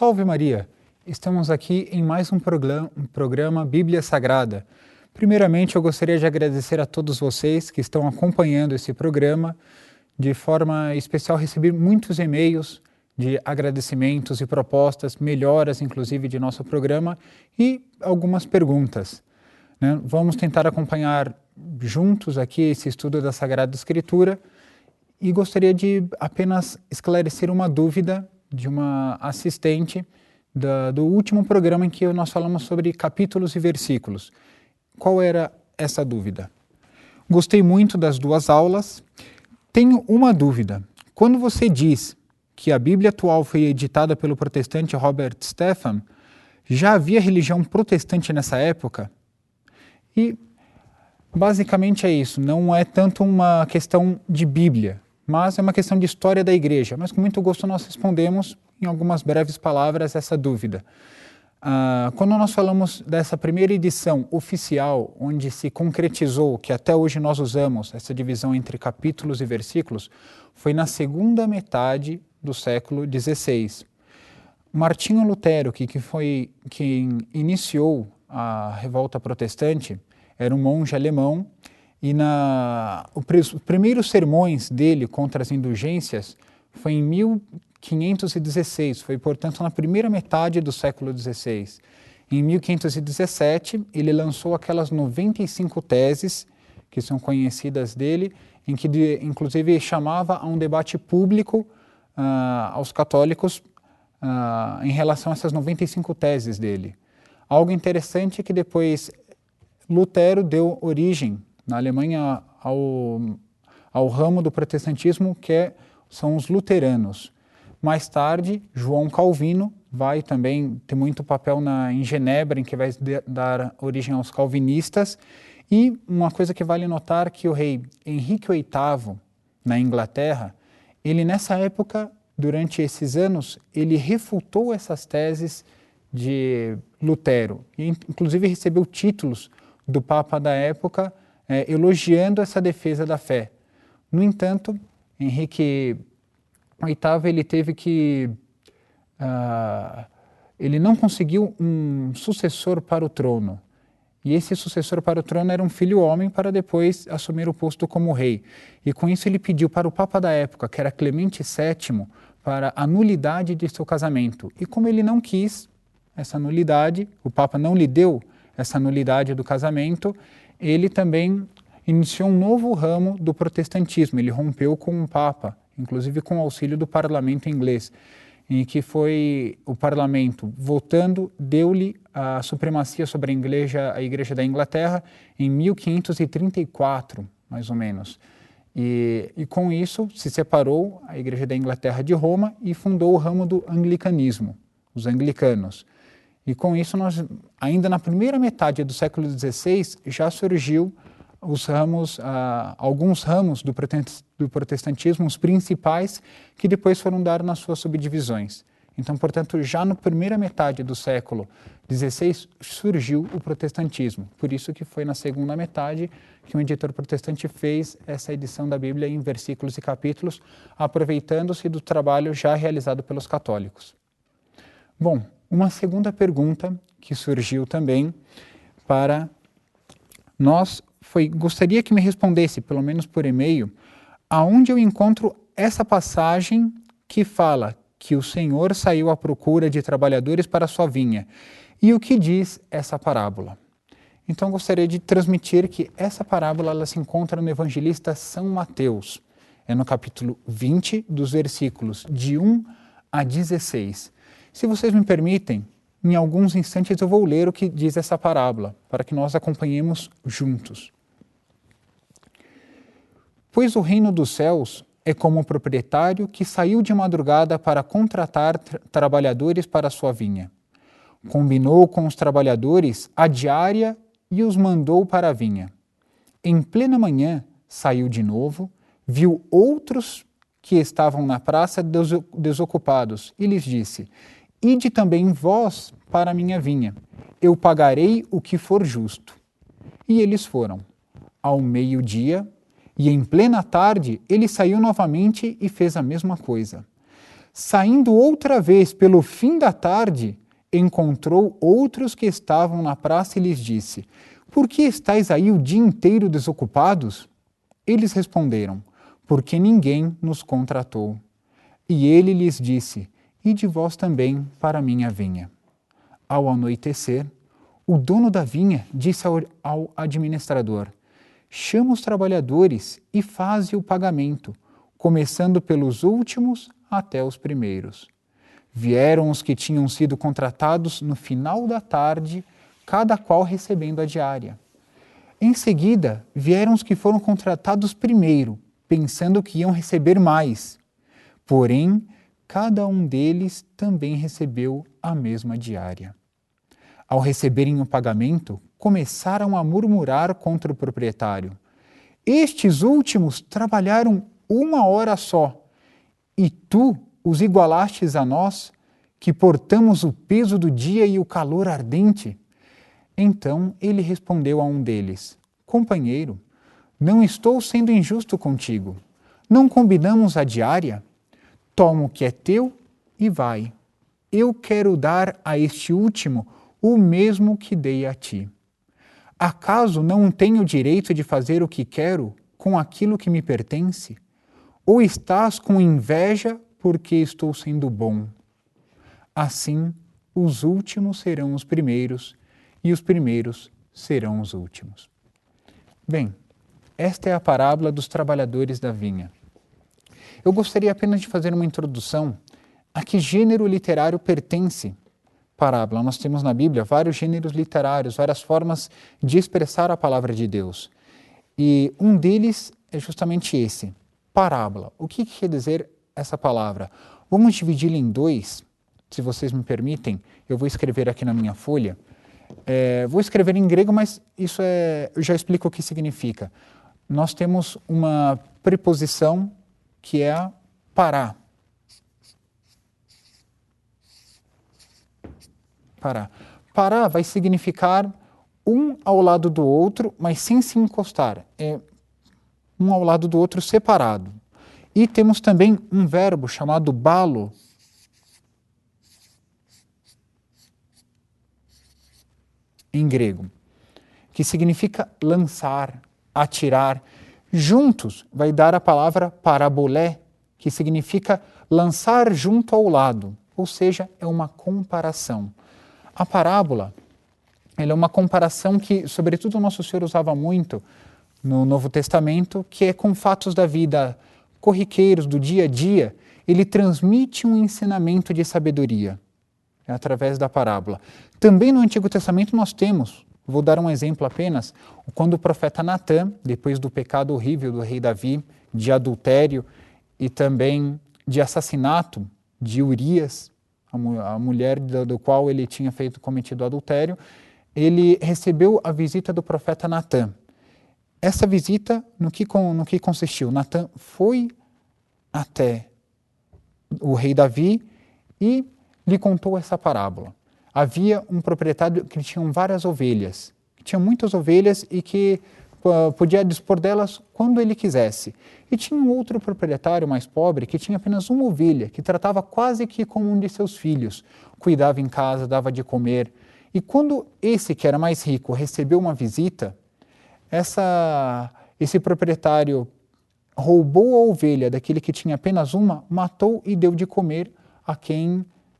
Salve Maria! Estamos aqui em mais um programa Bíblia Sagrada. Primeiramente, eu gostaria de agradecer a todos vocês que estão acompanhando esse programa. De forma especial, recebi muitos e-mails de agradecimentos e propostas, melhoras inclusive de nosso programa e algumas perguntas, né? Vamos tentar acompanhar juntos aqui esse estudo da Sagrada Escritura e gostaria de apenas esclarecer uma dúvida de uma assistente do último programa em que nós falamos sobre capítulos e versículos. Qual era essa dúvida? Gostei muito das duas aulas. Tenho uma dúvida. Quando você diz que a Bíblia atual foi editada pelo protestante Robert Stephan, já havia religião protestante nessa época? E basicamente é isso, não é tanto uma questão de Bíblia, mas é uma questão de história da igreja. Mas com muito gosto nós respondemos em algumas breves palavras essa dúvida. Quando nós falamos dessa primeira edição oficial, onde se concretizou, que até hoje nós usamos, essa divisão entre capítulos e versículos, foi na segunda metade do século XVI. Martinho Lutero, que foi quem iniciou a revolta protestante, era um monge alemão, e os primeiros sermões dele contra as indulgências foi em 1516, foi, portanto, na primeira metade do século XVI. Em 1517, ele lançou aquelas 95 teses, que são conhecidas dele, em que, inclusive, chamava a um debate público aos católicos em relação a essas 95 teses dele. Algo interessante é que depois Lutero deu origem, na Alemanha, ao ramo do protestantismo, são os luteranos. Mais tarde, João Calvino vai também ter muito papel em Genebra, em que vai dar origem aos calvinistas. E uma coisa que vale notar que o rei Henrique VIII, na Inglaterra, ele nessa época, durante esses anos, ele refutou essas teses de Lutero. E, inclusive, recebeu títulos do Papa da época, elogiando essa defesa da fé. No entanto, Henrique VIII ele teve que ele não conseguiu um sucessor para o trono, e esse sucessor para o trono era um filho homem para depois assumir o posto como rei, e com isso ele pediu para o Papa da época, que era Clemente VII, para a nulidade de seu casamento, e como ele não quis essa nulidade, o Papa não lhe deu essa nulidade do casamento, ele também iniciou um novo ramo do protestantismo, ele rompeu com o Papa, inclusive com o auxílio do parlamento inglês, em que foi o parlamento votando, deu-lhe a supremacia sobre a igreja da Inglaterra em 1534, mais ou menos. E com isso se separou a igreja da Inglaterra de Roma e fundou o ramo do anglicanismo, os anglicanos. E com isso, ainda na primeira metade do século XVI, já surgiu alguns ramos do protestantismo, os principais, que depois foram dar nas suas subdivisões. Então, portanto, já na primeira metade do século XVI surgiu o protestantismo. Por isso que foi na segunda metade que um editor protestante fez essa edição da Bíblia em versículos e capítulos, aproveitando-se do trabalho já realizado pelos católicos. Bom, uma segunda pergunta que surgiu também para nós gostaria que me respondesse, pelo menos por e-mail, aonde eu encontro essa passagem que fala que o Senhor saiu à procura de trabalhadores para a sua vinha. E o que diz essa parábola? Então, gostaria de transmitir que essa parábola ela se encontra no evangelista São Mateus. É no capítulo 20, dos versículos de 1 a 16. Se vocês me permitem, em alguns instantes eu vou ler o que diz essa parábola, para que nós acompanhemos juntos. Pois o reino dos céus é como um proprietário que saiu de madrugada para contratar trabalhadores para a sua vinha. Combinou com os trabalhadores a diária e os mandou para a vinha. Em plena manhã, saiu de novo, viu outros que estavam na praça desocupados e lhes disse: Ide também vós para a minha vinha, eu pagarei o que for justo. E eles foram. Ao meio-dia, e em plena tarde, ele saiu novamente e fez a mesma coisa. Saindo outra vez pelo fim da tarde, encontrou outros que estavam na praça e lhes disse: Por que estáis aí o dia inteiro desocupados? Eles responderam: Porque ninguém nos contratou. E ele lhes disse: Ide vós também para a minha vinha. Ao anoitecer, o dono da vinha disse ao administrador: Chama os trabalhadores e faze o pagamento, começando pelos últimos até os primeiros. Vieram os que tinham sido contratados no final da tarde, cada qual recebendo a diária. Em seguida, vieram os que foram contratados primeiro, pensando que iam receber mais. Porém, cada um deles também recebeu a mesma diária. Ao receberem o pagamento, começaram a murmurar contra o proprietário. Estes últimos trabalharam 1 hora só, e tu os igualastes a nós, que portamos o peso do dia e o calor ardente? Então ele respondeu a um deles: Companheiro, não estou sendo injusto contigo. Não combinamos a diária? Toma o que é teu e vai. Eu quero dar a este último o mesmo que dei a ti. Acaso não tenho o direito de fazer o que quero com aquilo que me pertence? Ou estás com inveja porque estou sendo bom? Assim, os últimos serão os primeiros e os primeiros serão os últimos. Bem, esta é a parábola dos trabalhadores da vinha. Eu gostaria apenas de fazer uma introdução a que gênero literário pertence parábola. Nós temos na Bíblia vários gêneros literários, várias formas de expressar a palavra de Deus. E um deles é justamente esse, parábola. O que quer dizer essa palavra? Vamos dividi-la em dois, se vocês me permitem. Eu vou escrever aqui na minha folha. Vou escrever em grego, mas eu já explico o que significa. Nós temos uma preposição que é a pará. Pará. Pará vai significar um ao lado do outro, mas sem se encostar. É um ao lado do outro separado. E temos também um verbo chamado balo, em grego, que significa lançar, atirar. Juntos vai dar a palavra parabolé, que significa lançar junto ao lado, ou seja, é uma comparação. A parábola ela é uma comparação que, sobretudo, o Nosso Senhor usava muito no Novo Testamento, que é com fatos da vida corriqueiros, do dia a dia. Ele transmite um ensinamento de sabedoria através da parábola. Também no Antigo Testamento nós temos, vou dar um exemplo apenas, quando o profeta Natã, depois do pecado horrível do rei Davi, de adultério e também de assassinato de Urias, a mulher do qual ele tinha cometido adultério, ele recebeu a visita do profeta Natã. Essa visita, no que consistiu? Natã foi até o rei Davi e lhe contou essa parábola. Havia um proprietário que tinha várias ovelhas, que tinha muitas ovelhas e que podia dispor delas quando ele quisesse. E tinha um outro proprietário mais pobre que tinha apenas uma ovelha, que tratava quase que como um de seus filhos, cuidava em casa, dava de comer. E quando esse, que era mais rico, recebeu uma visita, esse proprietário roubou a ovelha daquele que tinha apenas uma, matou e deu de comer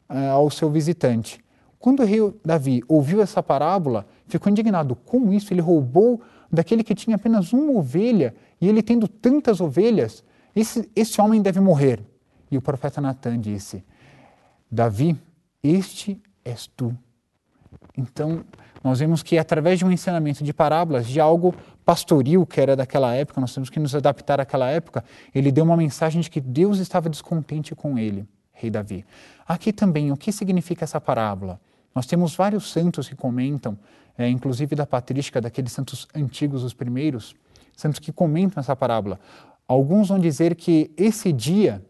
ao seu visitante. Quando o rei Davi ouviu essa parábola, ficou indignado. Como isso? Ele roubou daquele que tinha apenas uma ovelha, e ele tendo tantas ovelhas, esse homem deve morrer. E o profeta Natã disse: Davi, este és tu. Então, nós vemos que através de um ensinamento de parábolas, de algo pastoril que era daquela época, nós temos que nos adaptar àquela época, ele deu uma mensagem de que Deus estava descontente com ele, rei Davi. Aqui também, o que significa essa parábola? Nós temos vários santos que comentam, inclusive da patrística, daqueles santos antigos, os primeiros, santos que comentam essa parábola. Alguns vão dizer que esse dia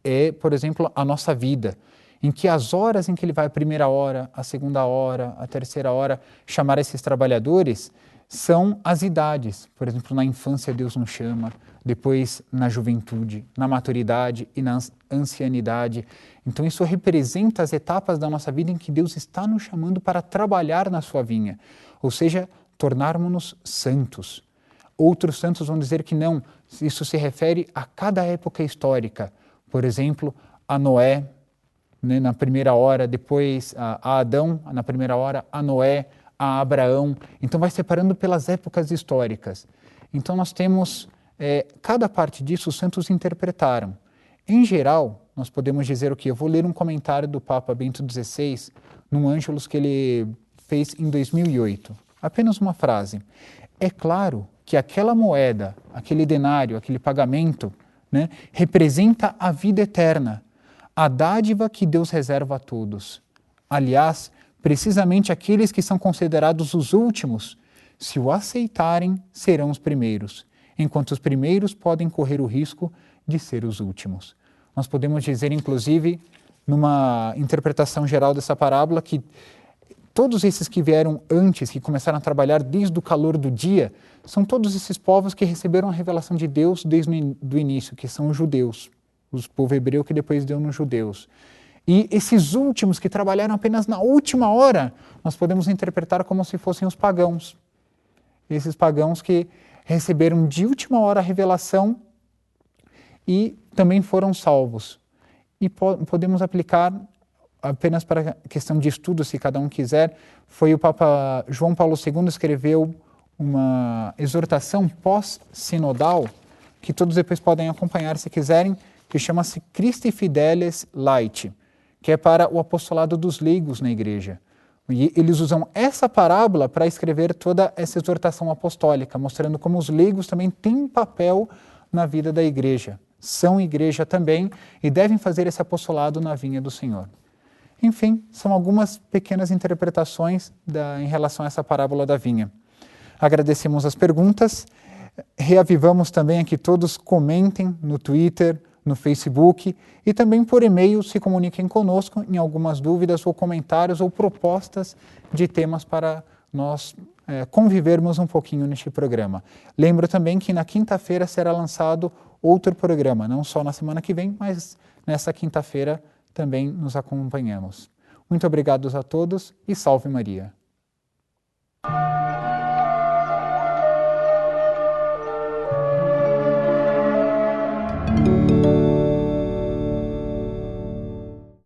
é, por exemplo, a nossa vida, em que as horas em que ele vai, a primeira hora, a segunda hora, a terceira hora, chamar esses trabalhadores, são as idades. Por exemplo, na infância Deus nos chama, depois na juventude, na maturidade e na ancianidade. Então isso representa as etapas da nossa vida em que Deus está nos chamando para trabalhar na sua vinha, ou seja, tornarmos-nos santos. Outros santos vão dizer que não, isso se refere a cada época histórica. Por exemplo, a Noé, né, na primeira hora, depois a Adão, na primeira hora, a Noé, a Abraão. Então vai separando pelas épocas históricas. Então nós temos, cada parte disso os santos interpretaram. Em geral, nós podemos dizer o que? Eu vou ler um comentário do Papa Bento XVI, num Ângelus que ele fez em 2008. Apenas uma frase. É claro que aquela moeda, aquele denário, aquele pagamento, né, representa a vida eterna, a dádiva que Deus reserva a todos. Aliás, precisamente aqueles que são considerados os últimos, se o aceitarem, serão os primeiros, enquanto os primeiros podem correr o risco de ser os últimos. Nós podemos dizer, inclusive, numa interpretação geral dessa parábola, que todos esses que vieram antes, que começaram a trabalhar desde o calor do dia, são todos esses povos que receberam a revelação de Deus desde o início, que são os judeus, o povo hebreu que depois deu nos judeus. E esses últimos que trabalharam apenas na última hora, nós podemos interpretar como se fossem os pagãos. Esses pagãos que receberam de última hora a revelação e também foram salvos. E podemos aplicar, apenas para a questão de estudo, se cada um quiser, foi o Papa João Paulo II escreveu uma exortação pós-sinodal, que todos depois podem acompanhar se quiserem, que chama-se Christi Fideles Laity, que é para o apostolado dos leigos na igreja. E eles usam essa parábola para escrever toda essa exortação apostólica, mostrando como os leigos também têm papel na vida da igreja. São igreja também e devem fazer esse apostolado na vinha do Senhor. Enfim, são algumas pequenas interpretações em relação a essa parábola da vinha. Agradecemos as perguntas, reavivamos também a que todos comentem no Twitter, no Facebook e também por e-mail se comuniquem conosco em algumas dúvidas ou comentários ou propostas de temas para nós convivermos um pouquinho neste programa. Lembro também que na quinta-feira será lançado outro programa, não só na semana que vem, mas nessa quinta-feira também nos acompanhamos. Muito obrigado a todos e salve Maria.